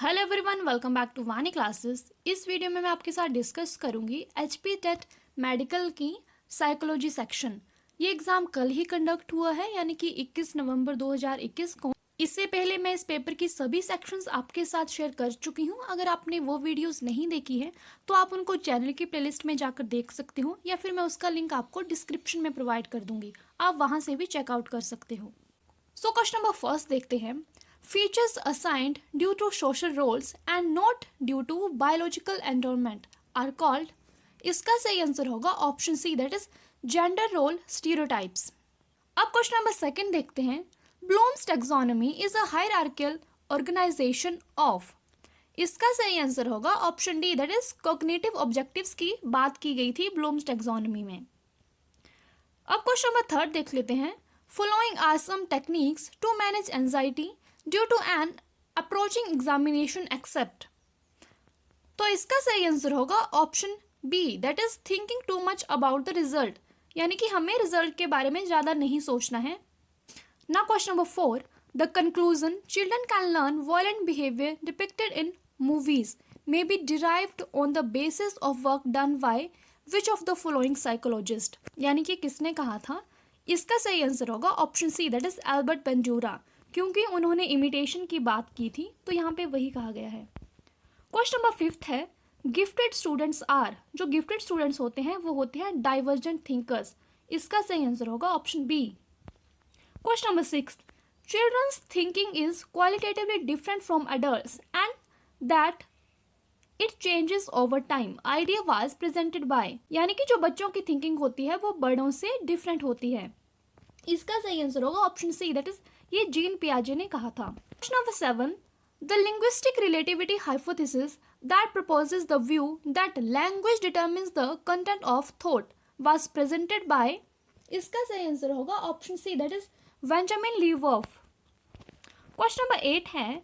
Hello everyone, welcome back to Vani classes. इस video में मैं आपके साथ डिस्कस करूंगी एचपी टेट मेडिकल की साइकोलॉजी सेक्शन। ये एग्ज़ाम कल ही कंडक्ट हुआ है, यानी कि 21 नवंबर 2021 को। इससे पहले मैं इस पेपर की सभी सेक्शंस आपके साथ शेयर कर चुकी हूं। अगर आपने वो वीडियोस नहीं देखी है तो आप उनको चैनल की प्लेलिस्ट में जाकर देख सकते हो, या फिर मैं उसका लिंक आपको डिस्क्रिप्शन में प्रोवाइड कर दूंगी, आप वहाँ से भी चेकआउट कर सकते हो। सो क्वेश्चन नंबर फर्स्ट देखते हैं। Features assigned due to social roles and not due to biological environment are called। इसका सही आंसर होगा option C, that is gender role stereotypes. अब क्वेश्चन नंबर सेकंड देखते हैं। Bloom's taxonomy is a hierarchical organisation of. इसका सही answer होगा option D, that is cognitive objectives की बात की गई थी ब्लूम्स टैक्सोनॉमी में। अब क्वेश्चन नंबर थर्ड देख लेते हैं। Following are some techniques to manage anxiety due to an approaching examination except. तो इसका सही आंसर होगा option B, that is thinking too much about the result, यानी कि हमें रिजल्ट के बारे में ज़्यादा नहीं सोचना है। Now question number four. The conclusion children can learn violent behaviour depicted in movies may be derived on the basis of work done by which of the following psychologist. यानी कि किसने कहा था? इसका सही आंसर होगा option C, that is Albert Bandura, क्योंकि उन्होंने इमिटेशन की बात की थी, तो यहाँ पे वही कहा गया है। क्वेश्चन नंबर फिफ्थ है। Gifted students are. जो गिफ्टेड स्टूडेंट्स होते हैं वो होते हैं डाइवर्जेंट थिंकर्स। इसका सही आंसर होगा option B. Question number six. Children's thinking is qualitatively different from adults and that it changes over time. Idea was presented by. यानी कि जो बच्चों की थिंकिंग होती है वो बड़ों से डिफरेंट होती है। इसका सही आंसर होगा ऑप्शन सी, दैट इज ये जीन पियाजे ने कहा था। Question number seven. The linguistic relativity hypothesis that proposes the view that language determines the content of thought was presented by. इसका सही आंसर होगा option C, that is Benjamin Lee Whorf. Question number eight है।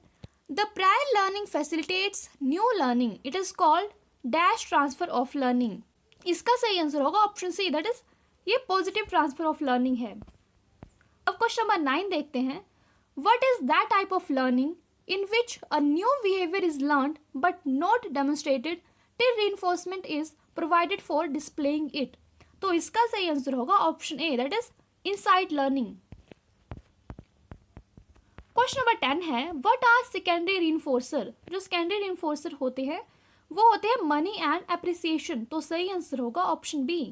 The prior learning facilitates new learning, it is called dash transfer of learning. इसका सही answer होगा option C, that is ये positive transfer of learning है। अब question number 9 देखते हैं। What is that type of learning in which a new behaviour is learned but not demonstrated till reinforcement is provided for displaying it. तो इसका सही answer होगा option A, that is insight learning. Question number 10 है। What are secondary reinforcer. जो secondary रीइंफोर्सर होते हैं वो होते हैं मनी एंड एप्रिसिएशन। तो सही आंसर होगा ऑप्शन बी।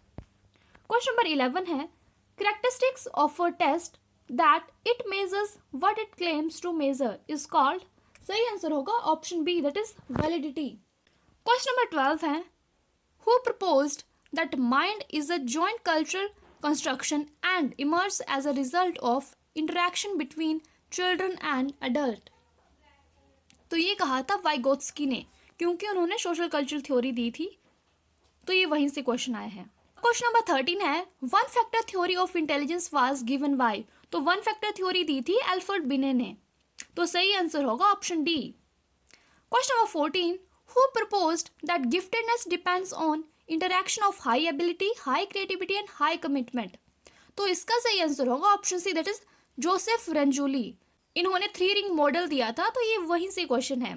क्वेश्चन नंबर 11 है। Characteristics of a test that it measures what it claims to measure is called। सही आंसर होगा option B, that is validity। Question number 12 है। Who proposed that mind is a joint cultural construction and emerges as a result of interaction between children and adult। तो ये कहा था Vygotsky ने, क्योंकि उन्होंने सोशल कल्चरल थ्योरी दी थी, तो ये वहीं से क्वेश्चन आया है। क्वेश्चन नंबर 13 है। One factor theory of intelligence was given by. तो वन फैक्टर थ्योरी दी थी अल्फ्रेड बिने ने, तो सही आंसर होगा option D. Question number 14। Who proposed that giftedness depends on interaction of high ability, high creativity and high commitment. तो इसका सही आंसर होगा option C, that is Joseph Renzulli. इन्होंने 3 रिंग मॉडल दिया था, तो ये वहीं से क्वेश्चन है।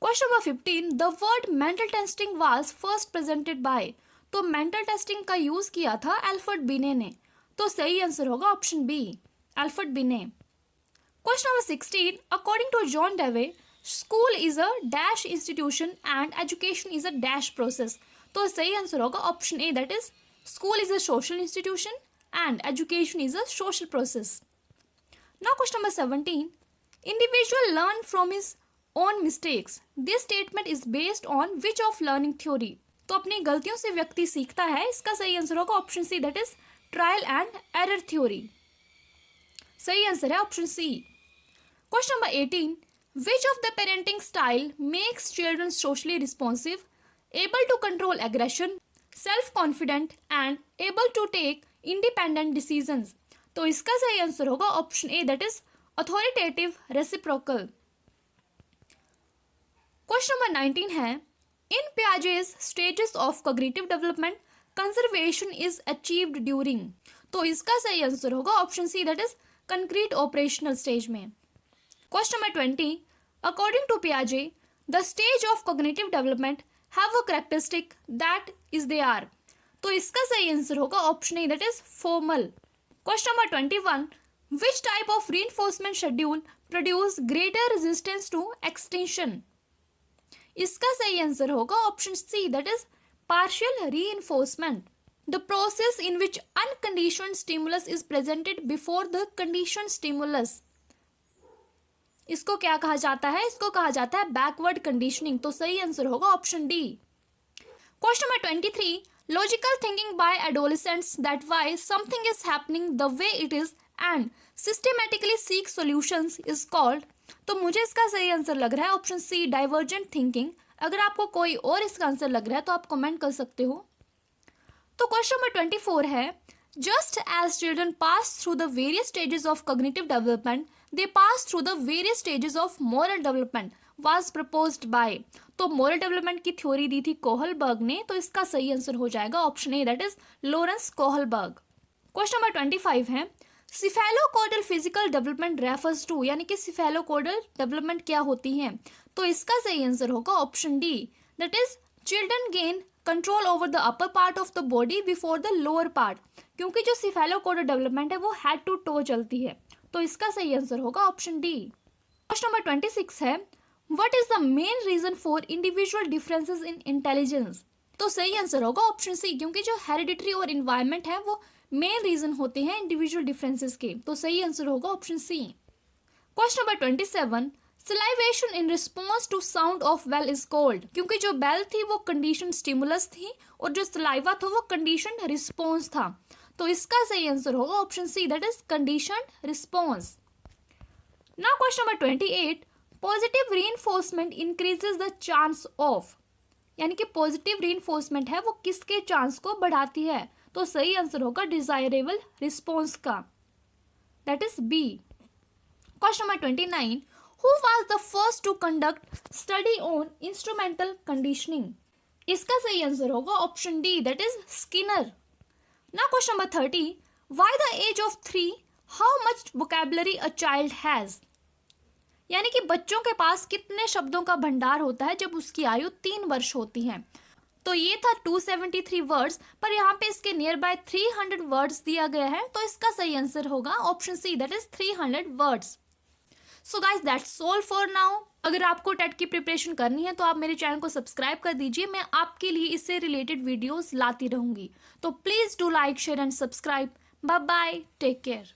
Question number 15। The word mental testing was first presented by. तो मेंटल टेस्टिंग का यूज किया था अल्फ्रेड बिने ने, तो सही आंसर होगा option B, Alfred Binet. Question number 16। According to John Dewey, school is a dash institution and education is a dash process. तो सही आंसर होगा option A, that is school is a social institution and education is a social process. Now question number 17। Individual learn from his own mistakes. This statement is based on which of learning theory. तो अपनी गलतियों से व्यक्ति सीखता है। इसका सही answer होगा option C, that is trial and error theory. सही आंसर है option C. Question number 18। Which of the parenting style makes children socially responsive, able to control aggression, self confident and able to take independent decisions. तो इसका सही answer होगा option A, that is authoritative reciprocal. Question number 19 है। In Piaget's stages of cognitive development, conservation is achieved during। तो इसका सही answer होगा option C, that is concrete operational stage में। Question number 20। According to Piaget, the stage of cognitive development have a characteristic that is they are. तो इसका सही answer होगा option A, that is formal. Question number 21, which type of reinforcement schedule produce greater resistance to extension. इसका सही answer होगा option C, that is partial reinforcement. The process in which unconditioned stimulus is presented before the conditioned stimulus. इसको क्या कहा जाता है? इसको कहा जाता है बैकवर्ड कंडीशनिंग. तो सही आंसर होगा option D. Question number 23, logical thinking by adolescents that why something is happening the way it is and systematically seek solutions is called. तो मुझे इसका सही आंसर लग रहा है ऑप्शन सी, डाइवर्जेंट थिंकिंग. अगर आपको कोई और इसका आंसर लग रहा है तो आप कमेंट कर सकते हो. तो क्वेश्चन नंबर 24 है, just as children pass through the various stages of cognitive development they pass through the various stages of moral development was proposed by. तो मोरल डेवलपमेंट की थ्योरी दी थी कोहलबर्ग ने. तो इसका सही आंसर हो जाएगा option A, that is Lawrence Kohlberg. Question number 25 है, cephalocaudal physical development refers to, यानी कि सिफेलोकोडल डेवलपमेंट क्या होती है. तो इसका सही आंसर होगा option D, that is children gain control over the upper part of the body before the lower part. क्योंकि जो सिफेलोकोडल डेवलपमेंट है वो हेड टू टो चलती है. तो इसका सही आंसर होगा ऑप्शन डी. क्वेश्चन नंबर 26 है, what is the main reason for individual differences in intelligence. तो सही आंसर होगा ऑप्शन सी, क्योंकि जो हेरिडिटरी और इन्वायरमेंट है वो मेन रीजन होते हैं इंडिविजुअल डिफरेंसेस के. तो सही आंसर होगा option C. Question number 27, salivation in response to sound of bell is called. क्योंकि जो बेल थी वो कंडीशन स्टिमुलस थी और जो सलाइवा था वो कंडीशन रिस्पॉन्स था. तो इसका सही आंसर होगा option C, that is condition response. Now question number 28, positive reinforcement increases the chance of. यानी कि पॉजिटिव रीइंफोर्समेंट है वो किसके चांस को बढ़ाती है. तो सही आंसर होगा डिजायरेबल रिस्पॉन्स का, that is B. Question number 29, who was the first to conduct study on instrumental conditioning. इसका सही आंसर होगा option D, that is Skinner. Now question number 30, why the age of 3 how much vocabulary a child has. यानी कि बच्चों के पास कितने शब्दों का भंडार होता है जब उसकी आयु 3 वर्ष होती है. तो ये था 273 वर्ड्स, पर यहाँ पे इसके नियर बाय 300 वर्ड्स दिया गया है. तो इसका सही आंसर होगा option C, that is 300 words. So guys that's all for now. अगर आपको टेट की प्रिपरेशन करनी है तो आप मेरे चैनल को सब्सक्राइब कर दीजिए. मैं आपके लिए इससे रिलेटेड वीडियोस लाती रहूंगी. तो please do like, share and subscribe. Bye bye, take care.